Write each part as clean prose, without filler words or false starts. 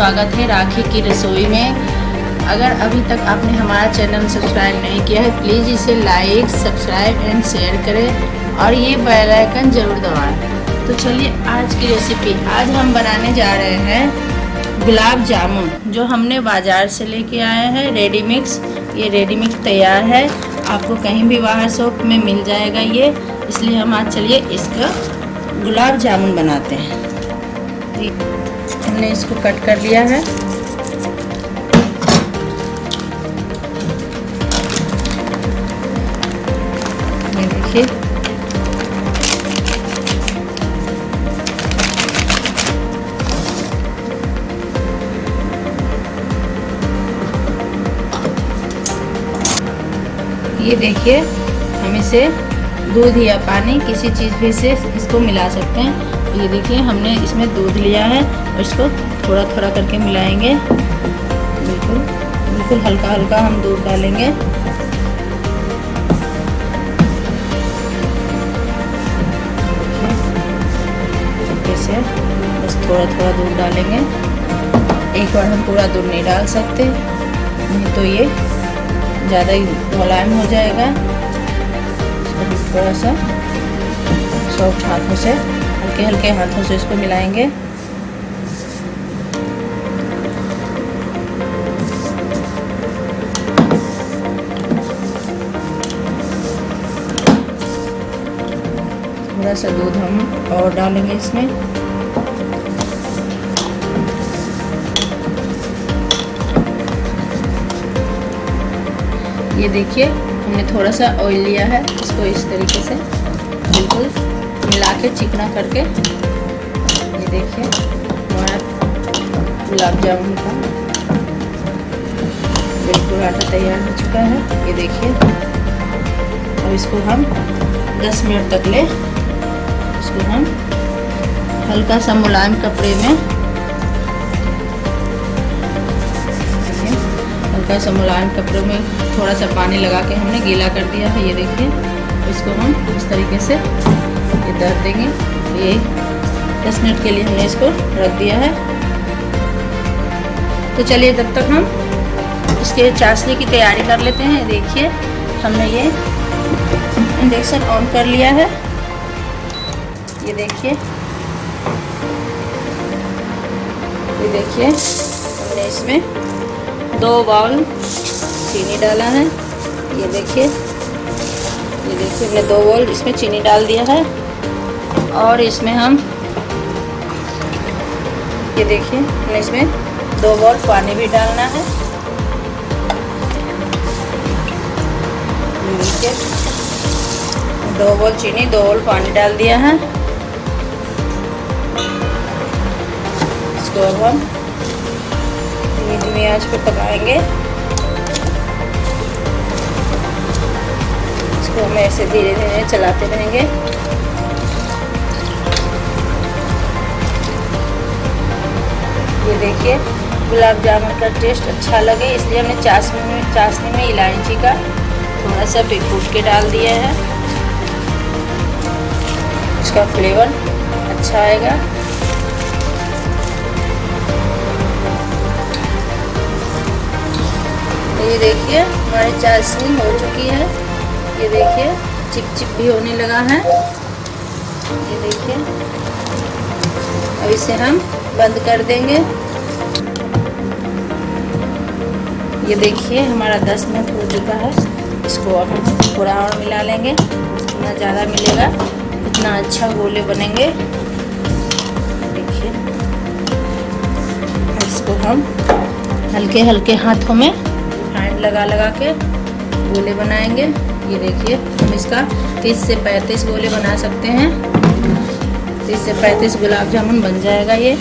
स्वागत है राखी की रसोई में। अगर अभी तक आपने हमारा चैनल सब्सक्राइब नहीं किया है, प्लीज़ इसे लाइक, सब्सक्राइब एंड शेयर करें और ये बेल आइकन ज़रूर दबाएं। तो चलिए आज की रेसिपी, आज हम बनाने जा रहे हैं गुलाब जामुन, जो हमने बाज़ार से लेके आए हैं रेडी मिक्स। ये रेडी मिक्स तैयार है, आपको कहीं भी बाहर शॉप में मिल जाएगा ये, इसलिए हम आज चलिए इसका गुलाब जामुन बनाते हैं। हमने इसको कट कर लिया है। ये देखिए, ये देखिए, हम इसे दूध या पानी किसी चीज़ भी से इसको मिला सकते हैं। ये देखिए, हमने इसमें दूध लिया है और इसको थोड़ा थोड़ा करके मिलाएंगे। बिल्कुल बिल्कुल हल्का हल्का हम दूध डालेंगे। से बस थोड़ा थोड़ा दूध डालेंगे, एक बार हम पूरा दूध नहीं डाल सकते, नहीं तो ये ज़्यादा ही मुलायम हो जाएगा। थोड़ा सा सॉफ्ट हाथों से, हल्के हल्के हाथों से इसको मिलाएंगे। थोड़ा सा दूध हम और डालेंगे इसमें। ये देखिए, हमने थोड़ा सा ऑयल लिया है, इसको इस तरीके से बिल्कुल मिला के चिकना करके, ये देखिए हमारा गुलाब जामुन का बिल्कुल आटा तैयार हो चुका है। ये देखिए, अब इसको हम 10 मिनट तक ले, इसको हम हल्का सा मुलायम कपड़े में, हल्का सा मुलायम कपड़े में थोड़ा सा पानी लगा के हमने गीला कर दिया है। ये देखिए, इसको हम इस तरीके से ये धर देंगे। ये 10 मिनट के लिए हमने इसको रख दिया है। तो चलिए तब तक हम इसके चाशनी की तैयारी कर लेते हैं। देखिए, हमने ये इंडक्शन ऑन कर लिया है। ये देखिए, हमने इसमें 2 बाउल चीनी डाला है। ये देखिए, हमने 2 बाउल इसमें चीनी डाल दिया है और इसमें हम, ये देखिए, हमने इसमें 2 बाउल पानी भी डालना है। देखिए, 2 बाउल चीनी, 2 बाउल पानी डाल दिया है। इसको अब हम धीमी आंच पे पकाएंगे। इसको हम ऐसे धीरे धीरे चलाते रहेंगे। ये देखिए, गुलाब जामुन का टेस्ट अच्छा लगे इसलिए हमने चाशनी में इलायची का थोड़ा सा कूट के डाल दिया है। इसका फ्लेवर अच्छा आएगा। ये देखिए, हमारी चाशनी हो चुकी है। ये देखिए, चिपचिप भी होने लगा है। ये देखिए, अब इसे हम बंद कर देंगे। ये देखिए, हमारा 10 मिनट हो चुका है। इसको अब हम थोड़ा और मिला लेंगे। जितना ज़्यादा मिलेगा उतना अच्छा गोले बनेंगे। देखिए, इसको हम हल्के हल्के हाथों में हैंड लगा के गोले बनाएंगे। ये देखिए, हम इसका 30 से 35 गोले बना सकते हैं। 30 से 35 गुलाब जामुन बन जाएगा ये।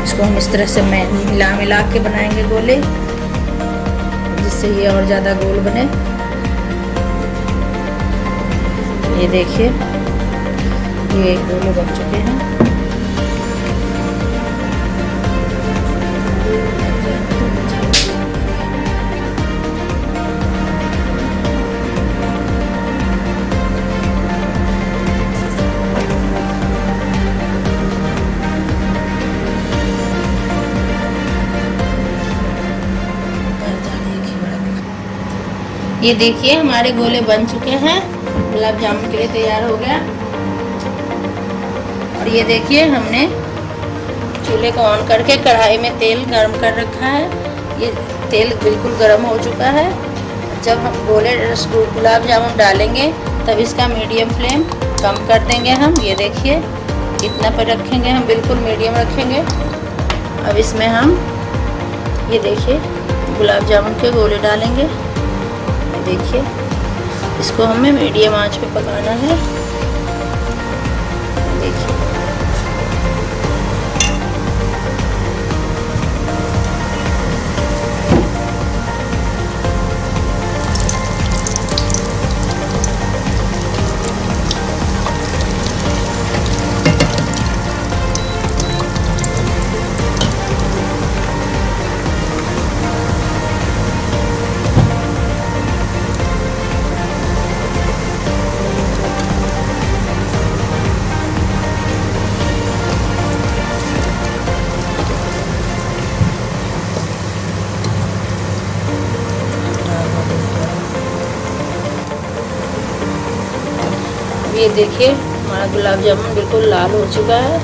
इसको हम इस तरह से मिला के बनाएंगे गोले, जिससे ये और ज़्यादा गोल बने। ये देखिए, ये गोले बन चुके हैं। ये देखिए हमारे गोले बन चुके हैं, गुलाब जामुन के लिए तैयार हो गया। और ये देखिए हमने चूल्हे को ऑन करके कढ़ाई में तेल गरम कर रखा है। ये तेल बिल्कुल गरम हो चुका है। जब हम गोले गुलाब जामुन डालेंगे तब इसका मीडियम फ्लेम कम कर देंगे हम। ये देखिए इतना पर रखेंगे हम, बिल्कुल मीडियम रखेंगे। अब इसमें हम ये देखिए गुलाब जामुन के गोले डालेंगे। देखिए इसको हमें मीडियम आंच पे पकाना है। देखिए ये देखिए हमारा गुलाब जामुन बिल्कुल लाल हो चुका है।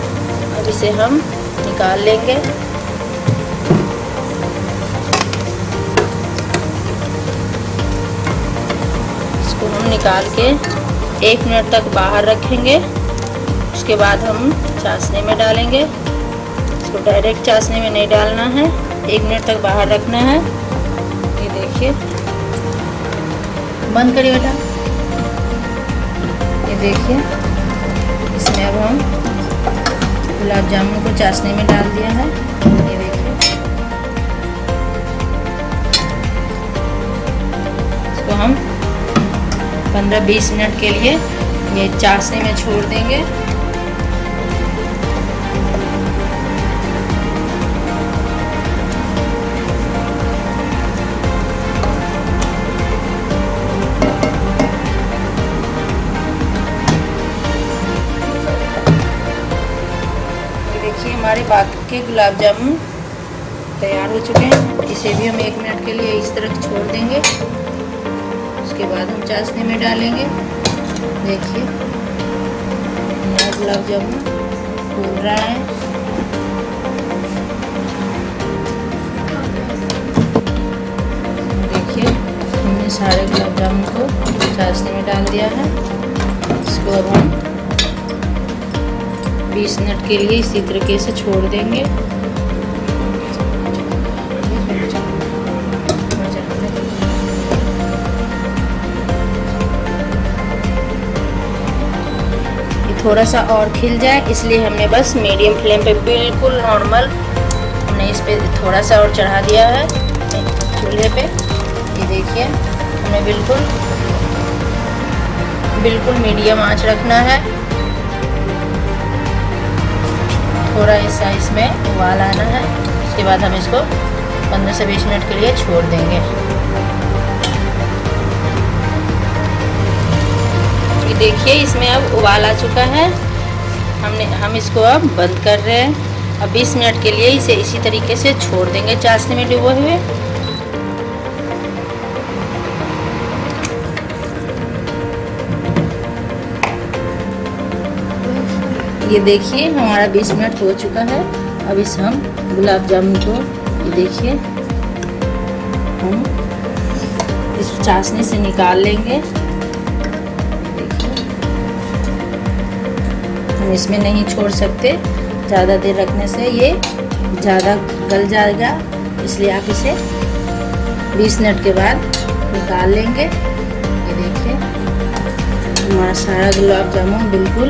अब इसे हम निकाल लेंगे। इसको हम निकाल के 1 मिनट तक बाहर रखेंगे। उसके बाद हम चाशनी में डालेंगे। इसको डायरेक्ट चाशनी में नहीं डालना है, 1 मिनट तक बाहर रखना है। ये देखिए, बंद करिए बेटा। ये देखिए इसमें अब हम गुलाब जामुन को चाशनी में डाल दिया है। ये देखिए इसको हम 15-20 मिनट के लिए ये चाशनी में छोड़ देंगे। हमारे बाकी के गुलाब जामुन तैयार हो चुके हैं। इसे भी हम 1 मिनट के लिए इस तरह छोड़ देंगे। उसके बाद हम चाशनी में डालेंगे। देखिए हमारा गुलाब जामुन फूल रहा है। देखिए हमने सारे गुलाब जामुन को चाशनी में डाल दिया है। इसको अब हम 20 मिनट के लिए इसी तरीके से छोड़ देंगे। ये थोड़ा सा और खिल जाए इसलिए हमने बस मीडियम फ्लेम पे बिल्कुल नॉर्मल हमने इस पे थोड़ा सा और चढ़ा दिया है चूल्हे पे। ये देखिए हमें बिल्कुल मीडियम आंच रखना है। थोड़ा ऐसा इसमें उबाल आना है। उसके बाद हम इसको 15 से 20 मिनट के लिए छोड़ देंगे। ये देखिए इसमें अब उबाल आ चुका है। हम इसको अब बंद कर रहे हैं। अब 20 मिनट के लिए इसे इसी तरीके से छोड़ देंगे चाशनी में डुबोए हुए। ये देखिए हमारा 20 मिनट हो चुका है। अब इस हम गुलाब जामुन को ये देखिए हम इस चाशनी से निकाल लेंगे। देखिए हम इसमें नहीं छोड़ सकते, ज़्यादा देर रखने से ये ज़्यादा गल जाएगा, इसलिए आप इसे 20 मिनट के बाद निकाल लेंगे। ये देखिए हमारा सारा गुलाब जामुन बिल्कुल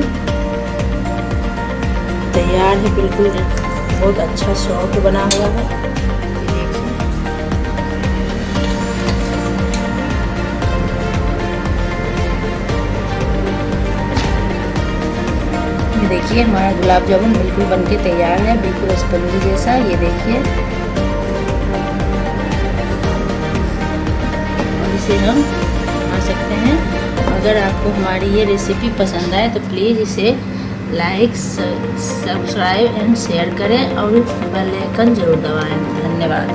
तैयार है। बिल्कुल बहुत अच्छा सॉफ्ट बना हुआ है। ये देखिए हमारा गुलाब जामुन बिल्कुल बनके तैयार है, बिल्कुल स्पंजी जैसा। ये देखिए और इसे हम खा सकते हैं। अगर आपको हमारी ये रेसिपी पसंद आए तो प्लीज़ इसे लाइक, सब्सक्राइब एंड शेयर करें और बेल आइकन जरूर दबाएं। धन्यवाद।